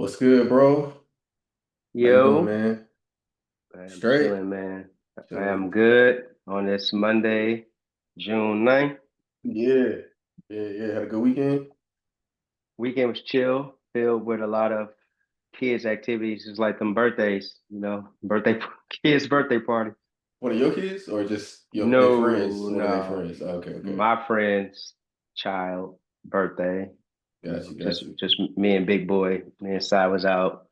What's good, bro? How you doing, Yo, man? I am Straight? chilling, man. I Chilling. am good on this Monday, June 9th. Yeah. Yeah. Had a good weekend? Weekend was chill, filled with a lot of kids' activities. It's like them birthdays, birthday kids' birthday party. One of your kids or just their friends? No, One of their no, friends. Okay. my friend's child birthday. Got Just you. just me and Big Boy. Me and Sai was out.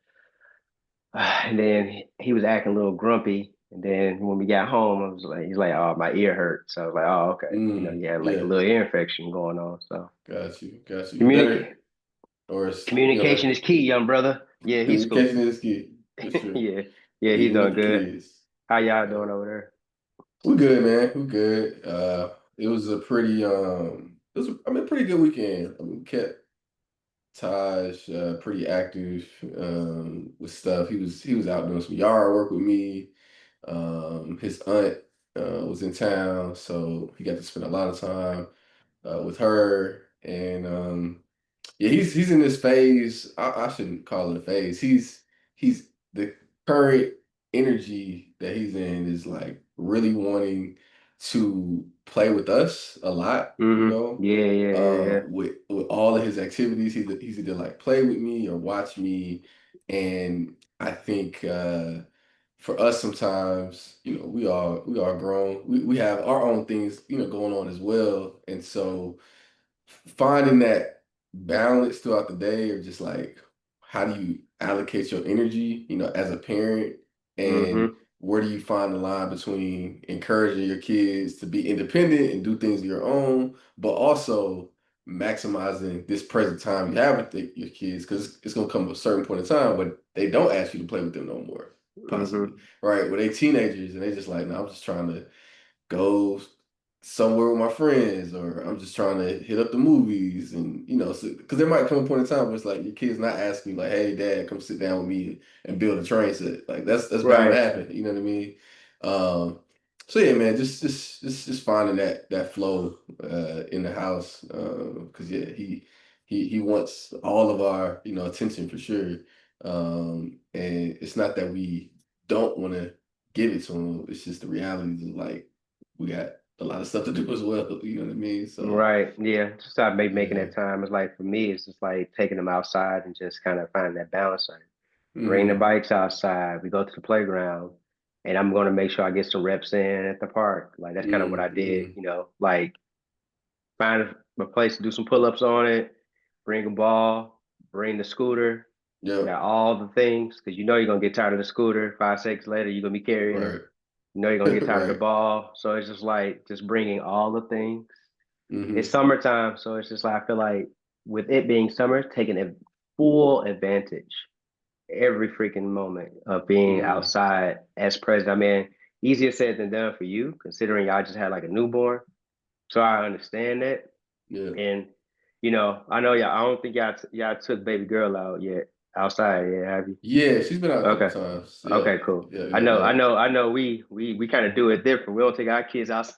And then he was acting a little grumpy. And then when we got home, he's like, oh, my ear hurt. So I was like, oh, okay. You had like a Yeah. little ear infection going on. So Got you. You better communicate or it's, communication is key, young brother. Yeah, he's cool. communication is key for sure. Yeah, yeah, he's Even with doing the good. kids. How y'all Yeah. doing over there? We good, man. We good. It was a pretty pretty good weekend. Kept Taj, pretty active with stuff. He was out doing some yard work with me. His aunt was in town, so he got to spend a lot of time with her. And yeah, he's in this phase. I shouldn't call it a phase. He's the current energy that he's in is like really wanting to play with us a lot, Yeah, yeah. with all of his activities. He's either like play with me or watch me. And I think for us sometimes, we are grown. We have our own things, going on as well. And so finding that balance throughout the day or just like how do you allocate your energy, as a parent, and Mm-hmm. where do you find the line between encouraging your kids to be independent and do things of your own, but also maximizing this present time you have with your kids, because it's going to come a certain point in time when they don't ask you to play with them no more, possibly, Mm-hmm. right? Where they teenagers and they just like, no, I'm just trying to go somewhere with my friends, or I'm just trying to hit up the movies, and because there might come a point in time where it's like your kid's not asking you like, "Hey, Dad, come sit down with me and build a train set." Like that's bound to Right. happen. You know what I mean? Um, so yeah, man, just finding that flow in the house, because yeah, he wants all of our attention for sure. And it's not that we don't want to give it to him. It's just the reality is like we got a lot of stuff to do as well. You know what I mean? So Right. Yeah. Just start making yeah. that time. It's like for me, it's just like taking them outside and just kind of finding that balance. Like bring the Hmm. bikes outside. We go to the playground, and I'm going to make sure I get some reps in at the park. Like that's kind of what I did. Hmm. Like find a place to do some pull ups on it. Bring a ball. Bring the scooter. Yep. Got all the things because you're gonna get tired of the scooter. 5 seconds later, you're gonna be carrying it. Right. You're gonna get tired of the Right. ball. So it's just like just bringing all the things. It's Hmm. summertime, so it's just like I feel like with it being summer, taking a full advantage every freaking moment of being Hmm. outside as present. I mean, easier said than done for you, considering y'all just had like a newborn. So I understand that. Yeah. And I know y'all. I don't think y'all took baby girl out yet outside. Yeah, have you? Yeah. She's been out a couple Okay. times. Yeah. Okay, cool. I know, I Yeah. know, I know. We kind of do it different. We don't take our kids out.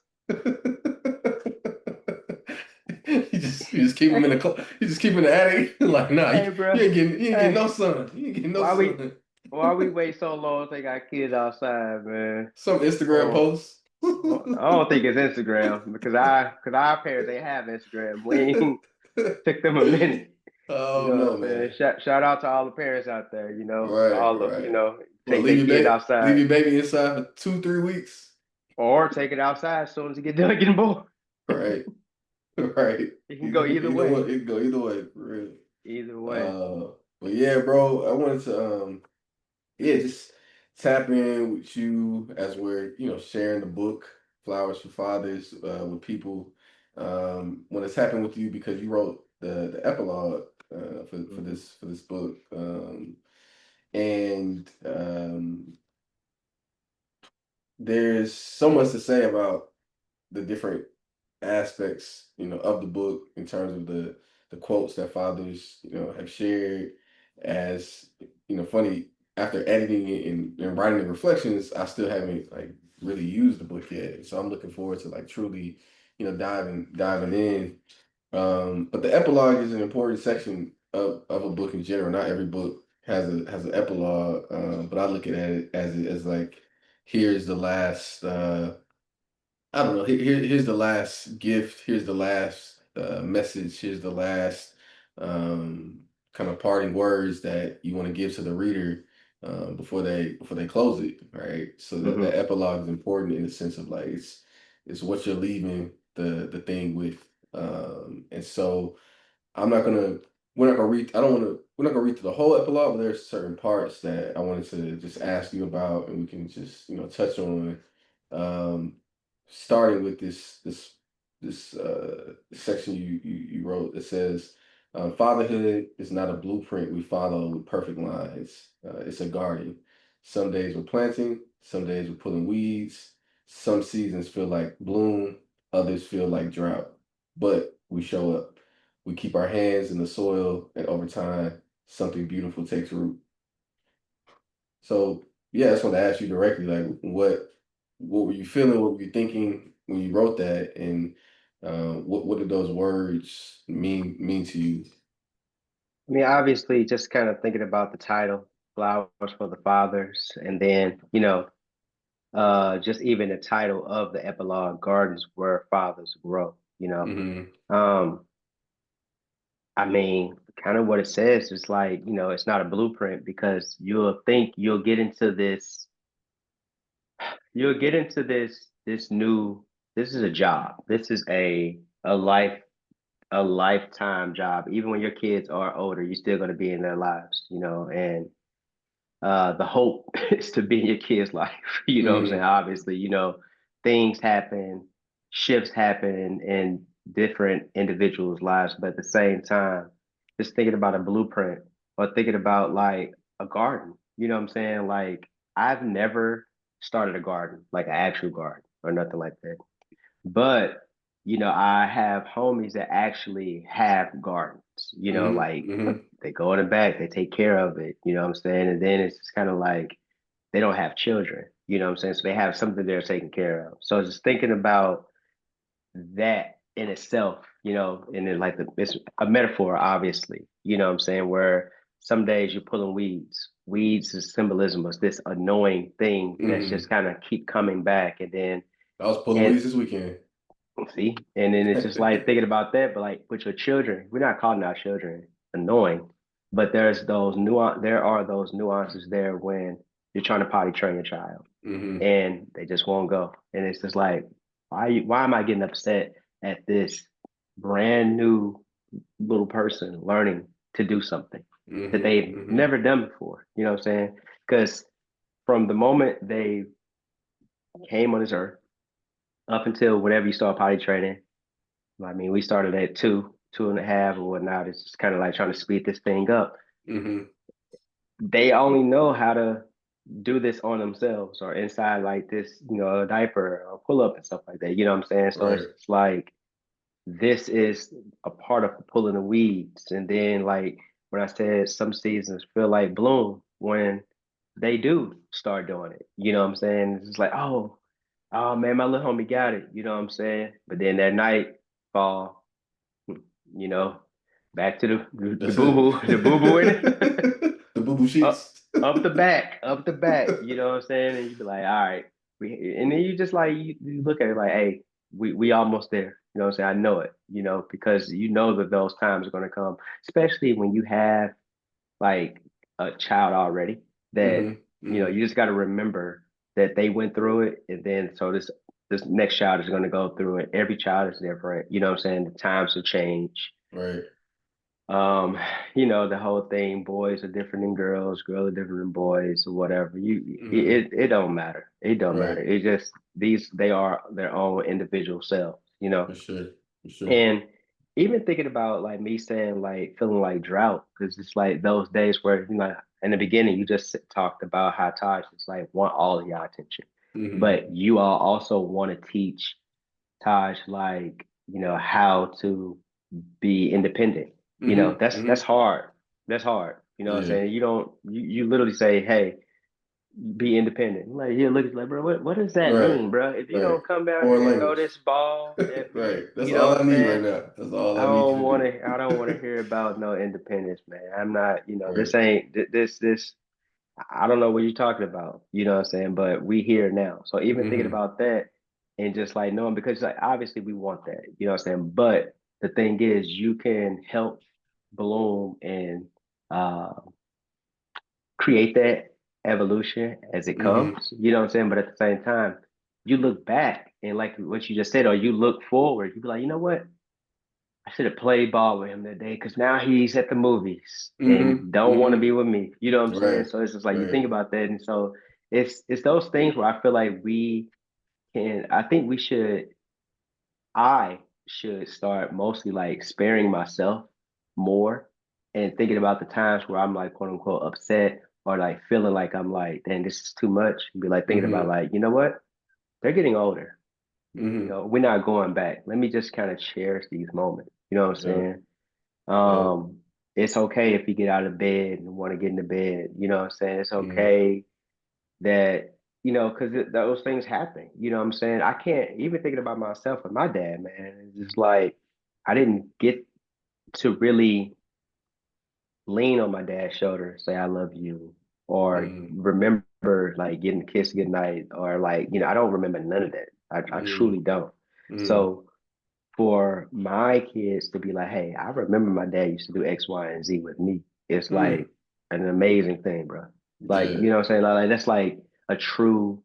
You just keep them in the you just keep them in the attic. Like, nah, Hey, you bro. ain't getting Hey, no sun. You ain't getting no why we sun. why we wait so long to take our kids outside, man? Some Instagram Oh, posts. I don't think it's Instagram because our parents they have Instagram. We ain't took them a minute. You Oh know what no, I'm saying? man. Shout out to all the parents out there. Right, All the right. Well, take their kid leave outside your baby inside for 2, 3 weeks. or take it outside as soon as you get done getting bored. Right, right. It can go either Either way, way. it can go either way, for real. Either way. But yeah, bro, I wanted to yeah, just tap in with you as we're, sharing the book Flowers for Fathers with people. Want to tap in with you because you wrote the epilogue for Mhm. this book. And there's so much to say about the different aspects, of the book in terms of the quotes that fathers, have shared. As funny, after editing it and writing the reflections, I still haven't like really used the book yet. So I'm looking forward to like truly, diving in. But the epilogue is an important section of a book in general. Not every book has an epilogue, but I look at it as like here's the last I don't know. Here's the last gift. Here's the last message. Here's the last um, kind of parting words that you want to give to the reader before they close it, right? So that Hmm. that epilogue is important in the sense of like it's what you're leaving the thing with, and so I'm not gonna. We're not gonna read. I don't want to. We're not gonna read through the whole epilogue, but there's certain parts that I wanted to just ask you about, and we can just touch on. Um, Starting with this section you wrote that says, "Fatherhood is not a blueprint we follow with perfect lines. It's a garden. Some days we're planting, some days we're pulling weeds. Some seasons feel like bloom, others feel like drought, but we show up." We keep our hands in the soil, and over time, something beautiful takes root. So, yeah, I just want to ask you directly, like, what were you feeling? What were you thinking when you wrote that? And what did those words mean to you? I mean, obviously, just kind of thinking about the title, "Flowers for the Fathers," and then just even the title of the epilogue, "Gardens Where Fathers Grow." Mm-hmm. Um, I mean, kind of what it says is like, it's not a blueprint because you'll get into this new, this is a job. This is a lifetime job. Even when your kids are older, you're still going to be in their lives, and the hope is to be in your kid's life. You know what I'm saying? Mm-hmm. Obviously, things happen, shifts happen in different individuals' lives, but at the same time, just thinking about a blueprint or thinking about like a garden. You know what I'm saying? Like I've never started a garden, like an actual garden or nothing like that. But I have homies that actually have gardens. Like Mm-hmm. they go in the back, they take care of it. You know what I'm saying? And then it's just kind of like they don't have children. You know what I'm saying? So they have something they're taking care of. So just thinking about that in itself, and then like it's a metaphor, obviously. You know what I'm saying? Where some days you're pulling weeds. Weeds is symbolism of this annoying thing that's Mm-hmm. just kind of keep coming back, and then I was pulling and weeds this weekend. see, and then it's just like thinking about that, but like with your children, we're not calling our children annoying, but there are those nuances there when you're trying to potty train your child Mm-hmm. and they just won't go. And it's just like, why am I getting upset at this brand new little person learning to do something that Mm-hmm. they've Mm-hmm. never done before? You know what I'm saying? Because from the moment they came on this earth up until whenever you start potty training, I mean, we started at 2.5 or whatnot. It's just kind of like trying to speed this thing up. Mm-hmm. They only know how to do this on themselves or inside like this, a diaper or pull up and stuff like that. You know what I'm saying? So Right. it's like this is a part of pulling the weeds. And then like when I said some seasons feel like bloom when they do start doing it. You know what I'm saying? It's just like, oh man, my little homie got it. You know what I'm saying? But then that night fall, you know, back to the That's boo it. boo, the boo boo in it, The boo-boo up sheets. up the back. You know what I'm saying? And you be like, all right, and then you just like you look at it like, hey, we almost there. You know what I'm saying? I know it. Because you know that those times are gonna come, especially when you have like a child already. That Mm-hmm. Mm-hmm. you just got to remember that they went through it, and then so this next child is going to go through it. Every child is different. You know what I'm saying? The times will change. Right. Um, the whole thing, boys are different than girls, girls are different than boys, or whatever. Mm-hmm. It don't matter. It don't Right. matter. It just they are their own individual selves. For sure. For sure. And even thinking about like me saying like feeling like drought, because it's like those days where in the beginning you just talked about how Taj just like want all of your attention, Mm-hmm. but you all also want to teach Taj like how to be independent. Mm-hmm. That's Mm-hmm. hard. That's hard. You know what I'm Yeah. saying? You don't you literally say, hey, be independent. Like he look like, bro, what does that Right. mean, bro? If you Right. don't come down Foreign here and throw language. this ball at me, Right. That's you know all what I I'm need saying? right now. That's all I need you to do. I don't want to hear about no independence, man. I'm not, Right. this ain't this. I don't know what you're talking about. You know what I'm saying? But we here now. So even thinking Hmm. about that and just like knowing because like obviously we want that. You know what I'm saying? But the thing is, you can help bloom and uh create that evolution as it Hmm. comes. You know what I'm saying? But at the same time, you look back and like what you just said, or you look forward, you be like, you know what? I should have played ball with him that day because now he's at the movies Hmm. and don't want to be Hmm. with me. You know what I'm saying? Right. So it's just like you Right. think about that, and so it's those things where I feel like we can. I think we should. I should start mostly like sparing myself more and thinking about the times where I'm like quote unquote upset or like feeling like I'm like, dang, this is too much. And be like thinking about Hmm. like, you know what? They're getting older. You Hmm. know, we're not going back. Let me just kind of cherish these moments. You know what I'm Yep. saying? Yep. Um, it's okay if you get out of bed and want to get into bed. You know what I'm saying? It's Hmm. okay that, because those things happen. You know what I'm saying? I can't even thinking about myself and my dad, man. It's just like I didn't get to really lean on my dad's shoulder, say I love you, or Hmm. remember like getting kissed goodnight, or like, I don't remember none of that. I Hmm. truly don't. Hmm. So for my kids to be like, hey, I remember my dad used to do X, Y, and Z with me. It's Hmm. like an amazing thing, bro. Like, Yeah. you know what I'm saying? Like that's like a true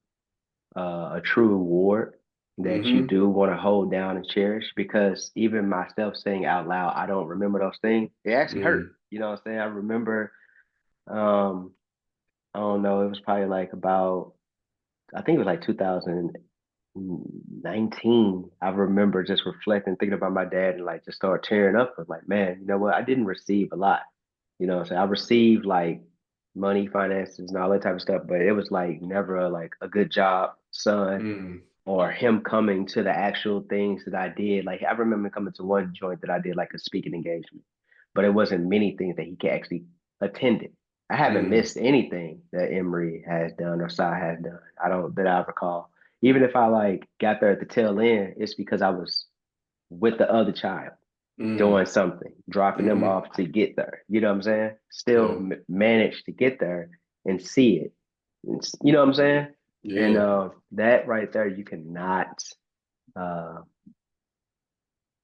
reward that you Hmm. do want to hold down and cherish because even myself saying out loud, I don't remember those things. It actually hurt. Hmm. You know what I'm saying? I remember, um, I don't know, it was probably like about, I think it was like 2019. I remember just reflecting, thinking about my dad and like just start tearing up. I was like, man, you know what? I didn't receive a lot. You know what I'm saying? I received like money, finances, and all that type of stuff, but it was like never like a good job, son, Hmm. or him coming to the actual things that I did. Like I remember coming to one joint that I did like a speaking engagement, but it wasn't many things that he could actually attended. I haven't Hmm. missed anything that Emery has done or Sai has done. I don't that I recall. Even if I like got there at the tail end, it's because I was with the other child Hmm. doing something, dropping them Hmm. off to get there. You know what I'm saying? Still Yeah. managed to get there and see it. You know what I'm saying? And Yeah. that right there, you cannot. Uh,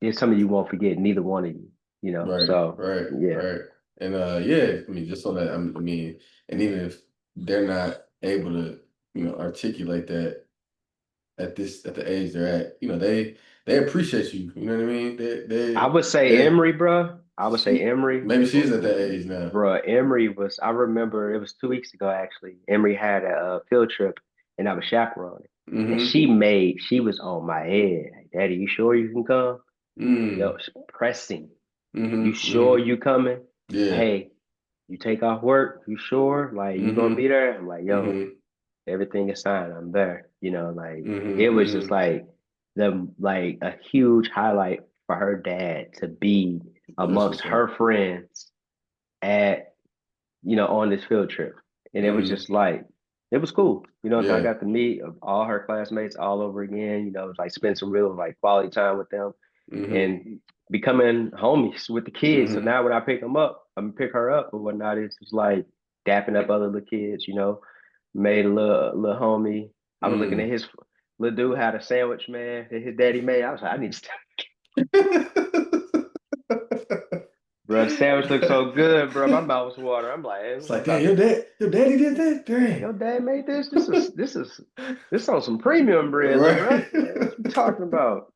it's something you won't forget. Neither one of you. You know. Right, So right, yeah, right. And yeah, I mean, just on that, I mean, and even if they're not able to, articulate that at the age they're at, they appreciate you. You know what I mean? I would say They Emery, bro. I would say Emery, maybe she's at that age now. bro. Emery was. I remember it was 2 weeks ago actually. Emery had a field trip, and I was chaperoning, and Mm-hmm. she was on my head. Daddy, you sure you can come? Yo, Mm. pressing. You Mm-hmm. sure Mm-hmm. you coming? Yeah. Hey, you take off work? You sure? Like you gonna Mm-hmm. be there? I'm like, yo, Mm-hmm. everything is fine. I'm there. Like it Mm-hmm. was just Mm-hmm. like a huge highlight for her dad to be That's amongst what's up. her friends at on this field trip. And it was Mm-hmm. just like it was cool. So I Yeah. got to meet all her classmates all over again, it was like spend some real like quality time with them Mm-hmm. and becoming homies with the kids. So Mm-hmm. now when I pick them up, I'm gonna pick her up or whatnot. It's just like dapping up other little kids. Made a little homie. I was looking at Mm. his little dude had a sandwich, man, that his daddy made. I was like, I need to, bro. The sandwich looked so good, bro. My mouth was watering. I'm like, hey, It's like, I'm damn, about to. your daddy did that? Man, Dang. your dad made this. This on some premium bread, little bro. Right. What you talking about?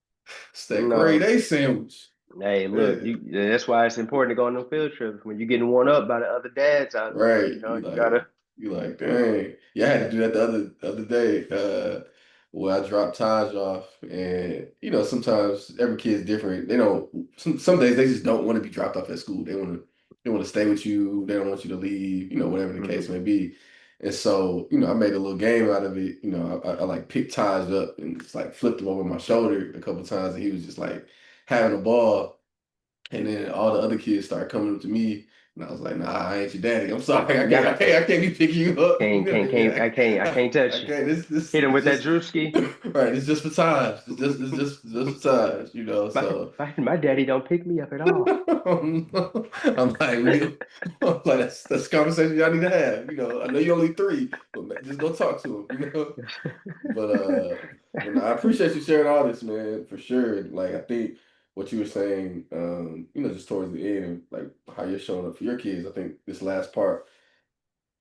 It's that grade No. A sandwich. Hey, look, Yeah. you. That's why it's important to go on them field trips when you're getting worn up by the other dads out there. Right. You gotta. You like, dang. Yeah, I had to do that the other day. Where I dropped Taj off, and sometimes every kid's different. They don't. Some days they just don't want to be dropped off at school. They want to stay with you. They don't want you to leave. Whatever the case Mhm. may be. And so, I made a little game out of it. I like picked Taj up and just like flipped him over my shoulder a couple times, and he was just like having a ball. And then all the other kids started coming up to me, and I was like, "Nah, I ain't your daddy. I'm sorry. Yeah, I can't be picking you up. I can't I touch you. can't. Hit him It's with that just Drewski. right. It's just for times. Just for times. You know. My, So my daddy don't pick me up at all. I'm like, I'm like that's a conversation y'all need to have. You know, I know you're only three, but just go talk to him. You know. But no, I appreciate you sharing all this, man, for sure. Like I think what you were saying, just towards the end, like how you're showing up for your kids. I think this last part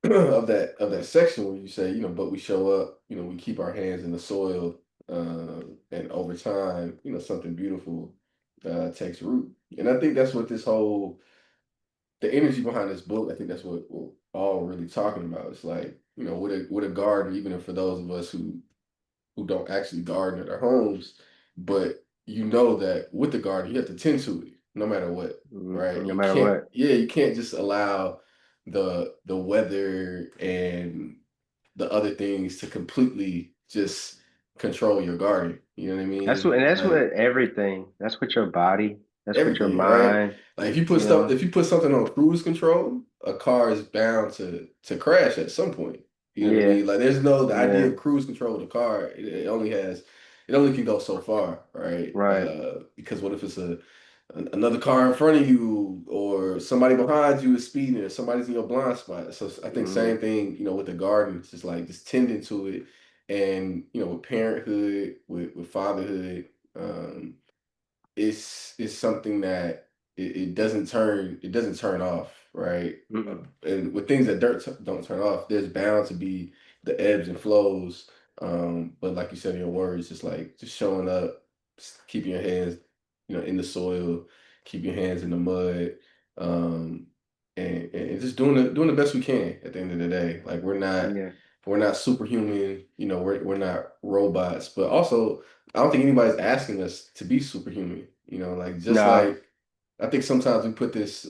of that section where you say, but we show up, we keep our hands in the soil, and over time, something beautiful takes root. And I think that's what the energy behind this book. I think that's what we're all really talking about. It's like, with a garden, even if for those of us who don't actually garden at our homes, but you know that with the garden, you have to tend to it no matter what, right? No matter what. You can't just allow the weather and the other things to completely just control your garden. You know what I mean? That's what Like everything. That's what your body. That's what your everything, right? mind. Like You know. if you put something on cruise control, a car is bound to crash at some point. You know what I Yeah. mean? Like there's no the idea Yeah. of cruise control of the car. It only can go so far, right? Right. Because what if it's another car in front of you or somebody behind you is speeding or somebody's in your blind spot. So I think Hmm. same thing, with the garden, it's just like just tending to it, and with parenthood, with fatherhood. It's something that it doesn't turn off, right? Hmm. And with things that don't turn off, there's bound to be the ebbs and flows. But like you said in your words, just like just showing up, just keeping your hands, in the soil, keep your hands in the mud, um, and just doing the best we can at the end of the day. Like Yeah. we're not superhuman, we're not robots, but also I don't think anybody's asking us to be superhuman. Like just Nah. like I think sometimes we put this,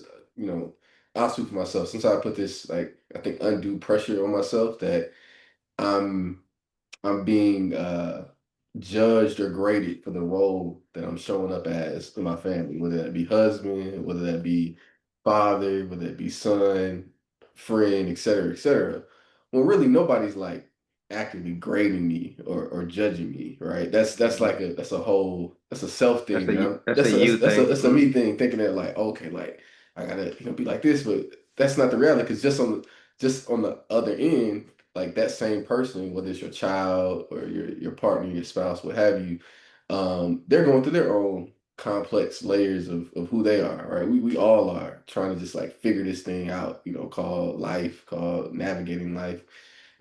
I'll speak for myself. Sometimes I put this like I think undue pressure on myself that I'm I'm being judged or graded for the role that I'm showing up as in my family, whether that be husband, whether that be father, whether that be son, friend, et cetera, et cetera. Well, really, nobody's like actively grading me or judging me, right? That's Hmm. like that's a self thing that I'm That's a you thing. that's a me thing, thinking that like okay, like I gotta be like this, but that's not the reality because just on the other end like that same person, whether it's your child or your partner, your spouse, what have you, they're going through their own complex layers of who they are, right? We all are trying to just like figure this thing out, called life, called navigating life.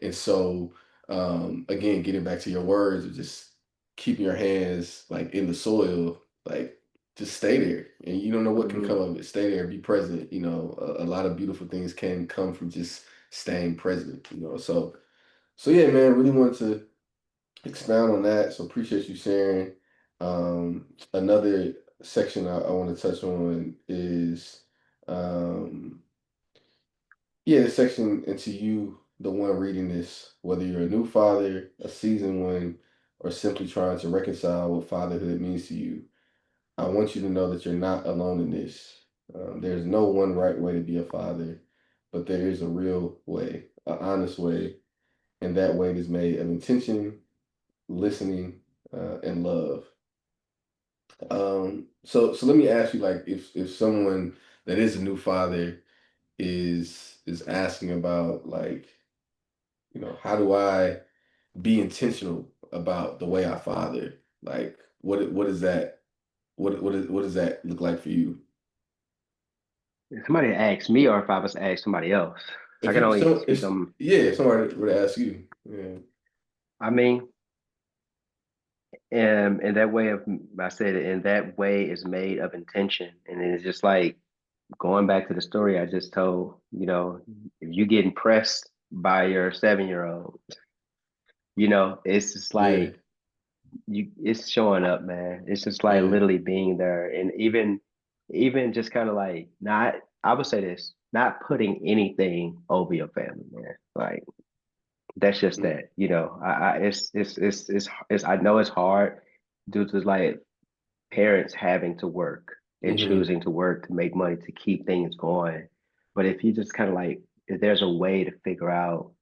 And so again, getting back to your words of just keeping your hands like in the soil, like just stay there. And you don't know what can Hmm. come of it. Stay there, be present. A lot of beautiful things can come from just staying present. So yeah, man, really wanted to expound on that. So appreciate you sharing. Another section I want to touch on is yeah, the section into you, the one reading this, whether you're a new father, a seasoned one, or simply trying to reconcile what fatherhood means to you. I want you to know that you're not alone in this. There's no one right way to be a father, but there is a real way, an honest way, and that way is made of intention, listening, and love. So let me ask you, like, if someone that is a new father is asking about, like, how do I be intentional about the way I father? Like, what is that? What does that look like for you? If somebody asks me, or if I was to ask somebody else, I If can you only so speak if on. yeah, if somebody were to ask you, yeah. I mean, in that way of, I said it, in that way is made of intention, and it's just like going back to the story I just told. If you get impressed by your 7 year old, it's just Yeah. like it's showing up, man. It's just like Yeah. literally being there, and even just kind of like not. I would say this, not putting anything over your family, man. Like that's just Mm, that, it's I know it's hard due to like parents having to work. and Mm-hmm. choosing to work to make money to keep things going. But if you just kind of like, if there's a way to figure out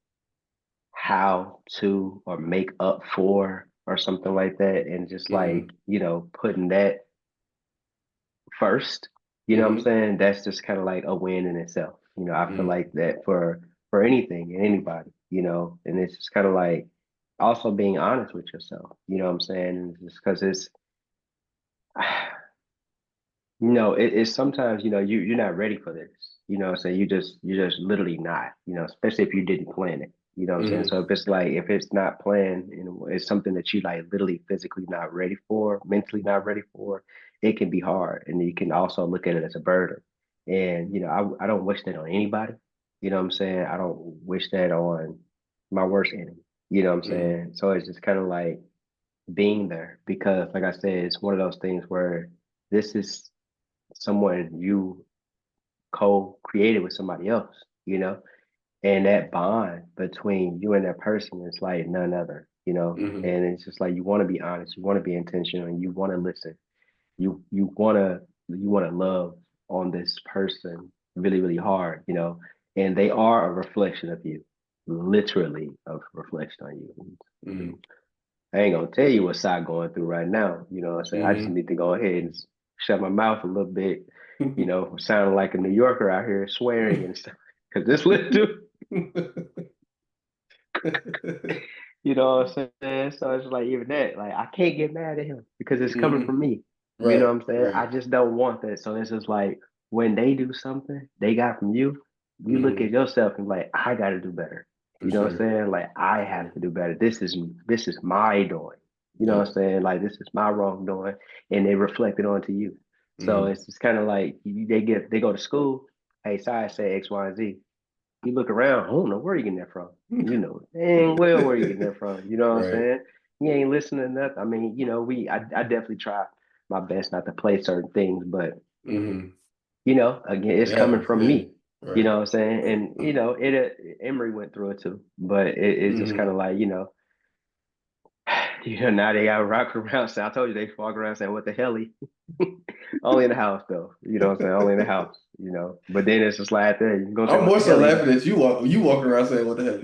how to or make up for or something like that, and just like, Mm-hmm. putting that first, you know what I'm Mm-hmm. saying? That's just kind of like a win in itself. I feel Mm-hmm. like that for anything and anybody, and it's just kind of like also being honest with yourself, you know what I'm saying? And just because it's it's sometimes, you're not ready for this. So you just literally not, especially if you didn't plan it. You know what I'm saying? Mm-hmm. So if it's not planned, it's something that you like literally physically not ready for, mentally not ready for, it can be hard. And you can also look at it as a burden. And I don't wish that on anybody. You know what I'm saying? I don't wish that on my worst enemy. You know what I'm Mm-hmm. saying? So it's just kind of like being there because like I said, it's one of those things where this is someone you co-created with somebody else, you know, and that bond between you and that person is like none other, Mm-hmm. and it's just like you want to be honest, you want to be intentional, and you want to listen, you want to love on this person really really hard, and they are a reflection of you, literally a reflection on you. Mm-hmm. I ain't gonna tell you what I'm going through right now. You know what I'm saying? I just Mm-hmm. need to go ahead and shut my mouth a little bit, sounding like a New Yorker out here swearing and stuff. Cause this little dude, you know what I'm saying? So it's like even that, like I can't get mad at him because it's coming Mm-hmm. from me. You know Right, what I'm saying? right. I just don't want that. So it's just like when they do something they got from you, you look Mm-hmm. at yourself and like, I gotta do better. For You know what I'm sure. saying? Like I have Mm-hmm. to do better. This is my doing. You know what I'm Yep. saying? Like this is my wrongdoing and they reflect it onto you. So Mm-hmm. it's just kind of like they go to school. Hey, science say X, Y, and Z. You look around, I don't know where you getting that from. Dang well where you getting that from. You know what I'm Right. saying? You ain't listening to nothing. I mean, I definitely try my best not to play certain things, but Mm-hmm. again, it's It coming happens. from Yeah. me. You Right. know what I'm saying? And Emery went through it too, but it's just kind Mm-hmm. of like now they got rock around. So I told you they walk around saying, "What the hell?" Only in the house though. You know what I'm saying? Only in the house. But then it's just like that. You can go say, I'm "What more the so hell?" laughing at you walking around saying, "What the hell?"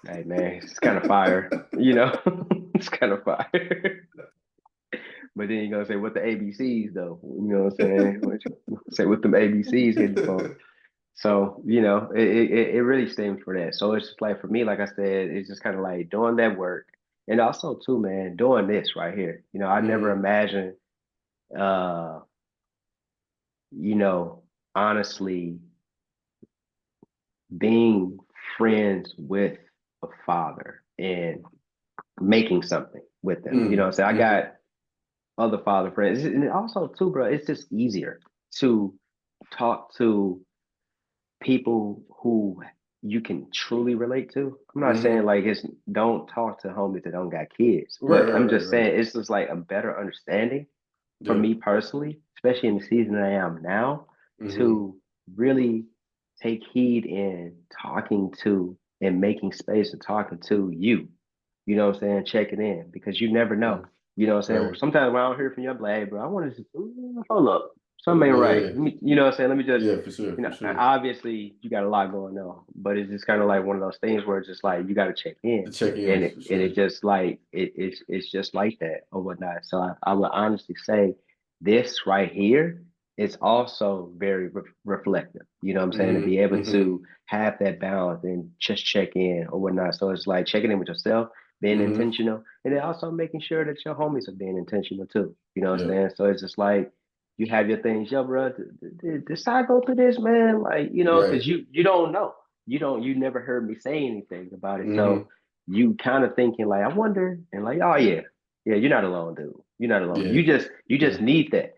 Hey man, it's kind of fire, you know. It's kind of fire. But then you're gonna say what the ABCs though, you know what I'm saying? Say what them ABCs hitting for. So, it really stems for that. So it's just like for me, like I said, it's just kind of like doing that work. And also too, man, doing this right here. I never Mm-hmm. imagined uh, you know, honestly being friends with a father and making something with them. You know what I'm saying? I Mm-hmm. got other father friends. And also too, bro, it's just easier to talk to people who you can truly relate to. I'm not saying Mm-hmm. like it's don't talk to homies that don't got kids, Right, but right, I'm right, just right. saying it's just like a better understanding for Yeah. me personally, especially in the season that I am now, Mm-hmm. to really take heed in talking to and making space and talking to you. You know what I'm saying? Checking in because you never know. Mm-hmm. You know what I'm saying? Well, Right. sometimes when I don't hear from you, I'm like, hey, bro, I want to hold up. Something ain't right. Yeah. You know what I'm saying? Let me just, Yeah, for sure, for sure. obviously you got a lot going on, but it's just kind of like one of those things where it's just like you got to check in, The and check-ins, it for and sure. it just like it's just like that or whatnot. So I would honestly say this right here is also very reflective. You know what I'm saying? To be Mm-hmm. able Mm-hmm. to have that balance and just check in or whatnot. So it's like checking in with yourself, being Mm-hmm. intentional, and then also making sure that your homies are being intentional too. You know what I'm Yep. saying? So it's just like you have your things, yo, bro. Decide go through this, man. Like, Right. because you don't know. You never heard me say anything about it. So Mm-hmm. you kind of thinking like, I wonder, and like, oh yeah, yeah, you're not alone, dude. You're not alone. Yeah. You just Yeah. need that.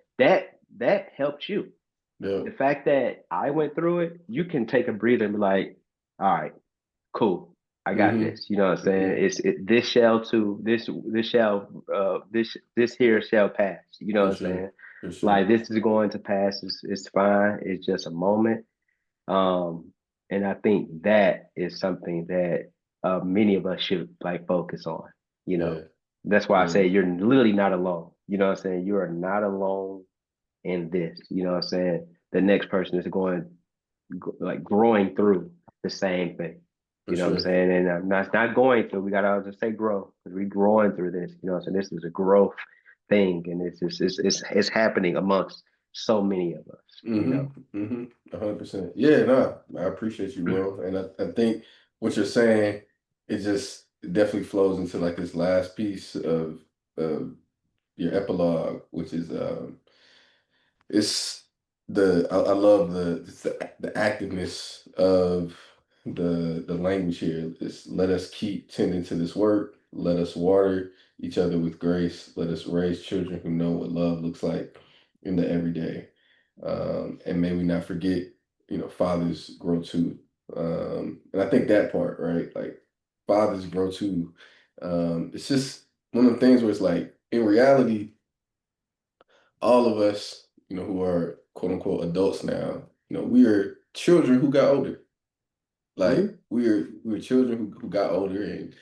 That helped you. The Yep. fact that I went through it, you can take a breather and be like, all right, cool. I got Mm-hmm. this. You know what I'm saying? Mm-hmm. This shall too this shall this here shall pass. You know For what I'm sure. saying? For sure. Like this is going to pass. It's fine. It's just a moment. Um, and I think that is something that many of us should like focus on. You Yeah. know, that's why I Yeah. say you're literally not alone. You know what I'm saying? You are not alone in this. You know what I'm saying? The next person is like growing through the same thing. For You know what I'm sure. saying? And not going through. We gotta just say grow because we growing through this. You know, so this is a growth thing, and it's happening amongst so many of us. You know. Mm-hmm. Mm-hmm. 100%. Yeah, no, I appreciate you, bro. And I think what you're saying, it just it definitely flows into like this last piece of your epilogue, which is it's I love the activeness of the language here. It's let us keep tending to this work. Let us water each other with grace. Let us raise children who know what love looks like in the everyday. And may we not forget, fathers grow too. And I think that part, right? Like fathers grow too. It's just one of the things where it's like in reality all of us, who are quote unquote adults now, we are children who got older. Like Hmm. we were children who got older and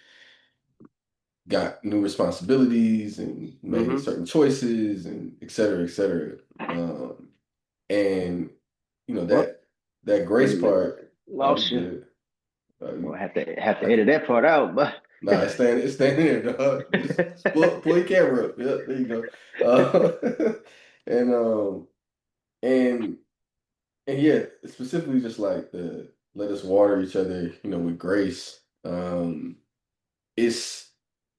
got new responsibilities and made Hmm. certain choices and et cetera, et cetera. Um, and Well, that wait a grace minute. part, oh, you Lost you. good. Well, I have to I, edit that part out, but nah, it's staying there, dog. Just pull your camera up. Yep, there you go. And and And yeah, specifically just like the let us water each other, with grace. It's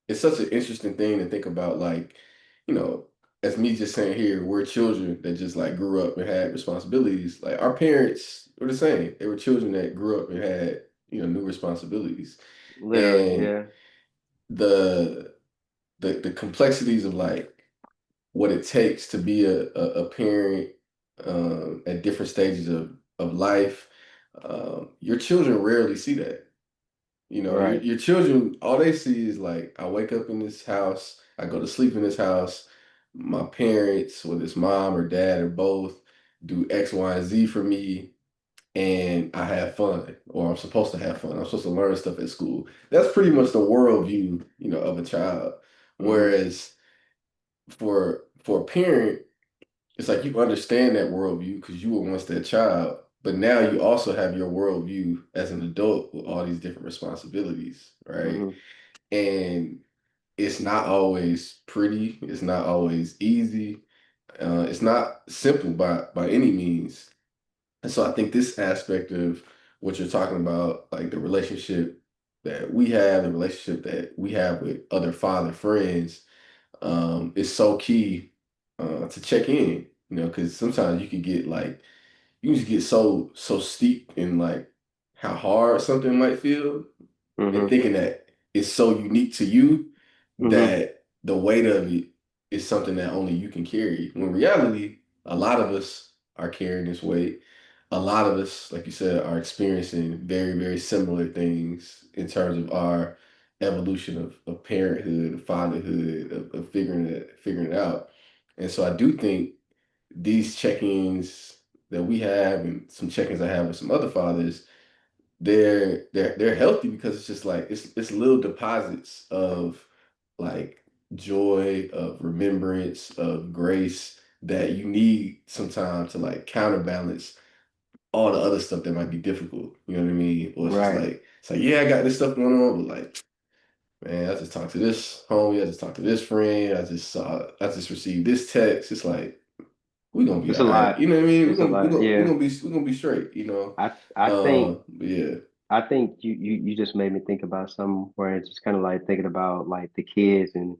it's such an interesting thing to think about, like, you know, as me just saying here, we're children that just like grew up and had responsibilities. Like our parents were the same. They were children that grew up and had, new responsibilities. literally, And yeah. the the complexities of like what it takes to be a parent at different stages of life. Your children rarely see that. Right. Your children, all they see is like, I wake up in this house, I go to sleep in this house. My parents, whether it's mom or dad or both, do X, Y, and Z for me, and I have fun, or I'm supposed to have fun. I'm supposed to learn stuff at school. That's pretty much the worldview, of a child. Hmm. Whereas for a parent, it's like you understand that worldview because you were once that child, but now you also have your worldview as an adult with all these different responsibilities, right? Hmm. And it's not always pretty, it's not always easy, it's not simple by any means. And so I think this aspect of what you're talking about, like the relationship that we have, the relationship that we have with other father friends, is so key to check in, because sometimes you can get like you just get so steep in like how hard something might feel and Hmm. thinking that it's so unique to you Hmm. that the weight of it is something that only you can carry. When in reality, a lot of us are carrying this weight. A lot of us, like you said, are experiencing very, very similar things in terms of our evolution of parenthood, of fatherhood, of figuring it out. And so I do think these check-ins that we have and some check-ins I have with some other fathers, they're healthy because it's just like it's little deposits of like joy, of remembrance, of grace that you need sometimes to like counterbalance all the other stuff that might be difficult. You know what I mean? Or Right. it's like, yeah, I got this stuff going on, but like, man, I just talked to this homie, I just talked to this friend, I just received this text. It's like we're gonna be It's all a right. You lot. know what I mean? We're It's a gonna we're lot. gonna we're Yeah. gonna be we're gonna be straight, I think But yeah. I think you just made me think about something where it's just kind of like thinking about like the kids and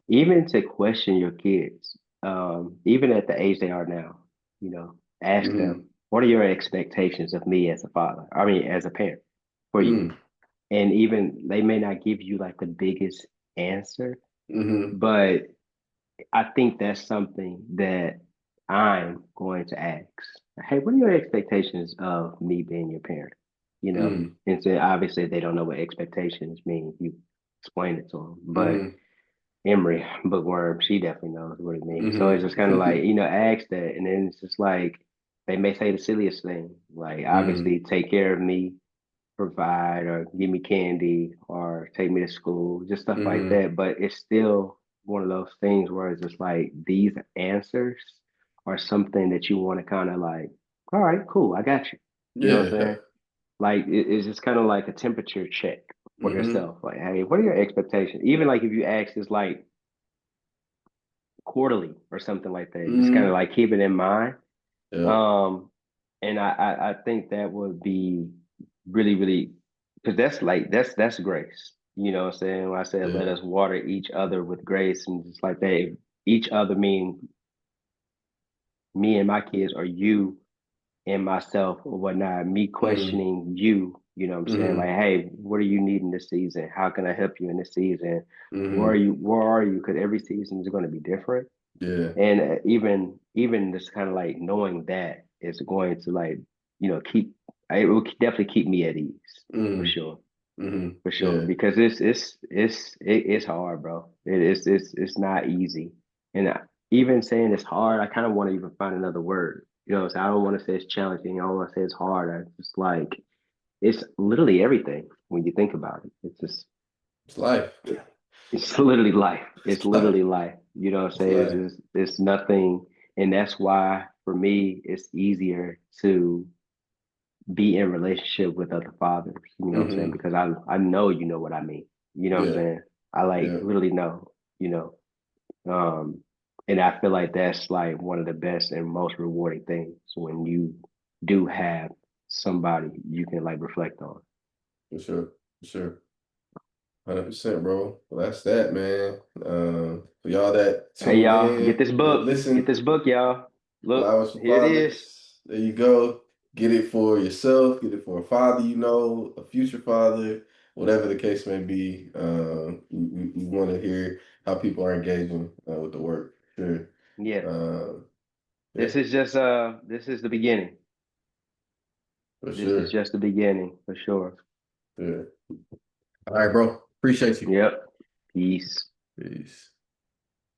even to question your kids, even at the age they are now, you know, ask Mm-hmm. them, what are your expectations of me as a father? I mean, as a parent for you. Mm-hmm. And even they may not give you like the biggest answer, Mm-hmm. but I think that's something that I'm going to ask. Hey, what are your expectations of me being your parent? You know, Mm-hmm. and so obviously they don't know what expectations mean. You explain it to them, but Mm-hmm. Emery, bookworm, she definitely knows what it means. So it's just kind of Mm-hmm. like, ask that. And then it's just like, they may say the silliest thing, like, Mm-hmm. obviously, take care of me, provide, or give me candy, or take me to school, just stuff like Mm-hmm. that. But it's still one of those things where it's just like, these answers or something that you want to kind of like, all right, cool, I got you. You know what I'm Yeah. saying? Like it's just kind of like a temperature check for Mm-hmm. yourself. Like, hey, what are your expectations? Even like if you ask this like quarterly or something like that, just kind of Mm-hmm. like keep it in mind. Yep. Um, and I think that would be really, really because that's like that's grace. You know what I'm saying? When I said let Yeah. us water each other with grace and just like that, if each other mean me and my kids or you and myself or whatnot, me Mm-hmm. questioning you, you know what I'm saying? Mm-hmm. Like, hey, what do you need in this season? How can I help you in this season? Mm-hmm. Where are you? Because every season is going to be different. Yeah. And even just kind of like knowing that is going to like, keep it will definitely keep me at ease for Mm-hmm. sure. Mm-hmm. For sure. Yeah. Because it's hard, bro. It's not easy. And even saying it's hard, I kind of want to even find another word. You know, so I don't want to say it's challenging. I don't want to say it's hard. I just like it's literally everything when you think about it. It's just It's life. it's literally life. It's It's life. literally life. You know what I'm It's saying? life. It's nothing, and that's why for me it's easier to be in relationship with other fathers. You know what I'm saying? Mm-hmm. Because I know you know what I mean. You know what I'm Yeah. saying? I like Yeah. really know. You know, and I feel like that's like one of the best and most rewarding things when you do have somebody you can like reflect on. For sure. For sure. 100%, bro. Well, that's that, man. For y'all that Hey tuned y'all, get in, this that book. Get listen, this book, y'all. Look, Flowers for here it is. Fathers. There you go. Get it for yourself. Get it for a father you know, a future father, whatever the case may be. We want to hear how people are engaging with the work. Sure. Yeah. Um, yeah, This is the beginning. for This is sure. just the beginning for sure. Yeah. All right, bro. Appreciate you. Yep. Peace. Peace.